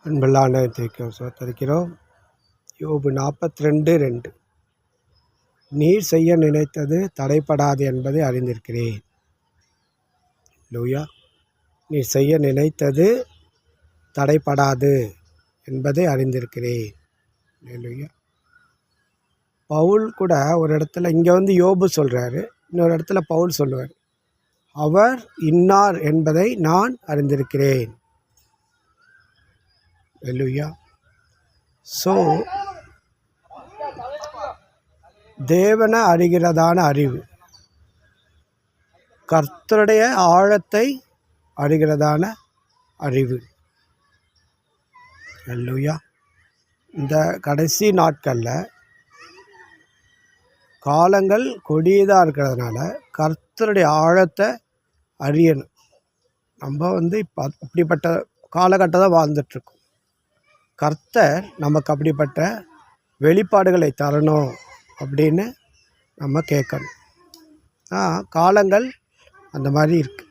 அன்புள்ள ஆண்டவருக்கு சோத்தரிக்கிறோம். யோபு 42:2 நீர் செய்ய நினைத்தது தடைப்படாது என்பதை அறிந்திருக்கிறேன். லூயா, நீர் செய்ய நினைத்தது தடைப்படாது என்பதை அறிந்திருக்கிறேன். லூயா, பவுல் கூட ஒரு இடத்துல இங்கே யோபு சொல்கிறாரு, இன்னொரு இடத்துல பவுல் சொல்லுவார், அவர் இன்னார் என்பதை நான் அறிந்திருக்கிறேன். அல்லேலூயா. ஸோ தேவனை அறிகிறதான அறிவு, கர்த்தருடைய ஆழத்தை அறிகிறதான அறிவு. அல்லேலூயா. இந்த கடைசி நாட்களில் காலங்கள் கொடியதாக இருக்கிறதுனால கர்த்தருடைய ஆழத்தை அறியணும். நம்ம இப்போ அப்படிப்பட்ட காலகட்டம் தான் வாழ்ந்துட்டுருக்கோம். கர்த்தர் நமக்கு அப்படிப்பட்ட வெளிப்பாடுகளை தரணும் அப்படின்னு நம்ம கேட்கணும். காலங்கள் அந்த மாதிரி இருக்குது.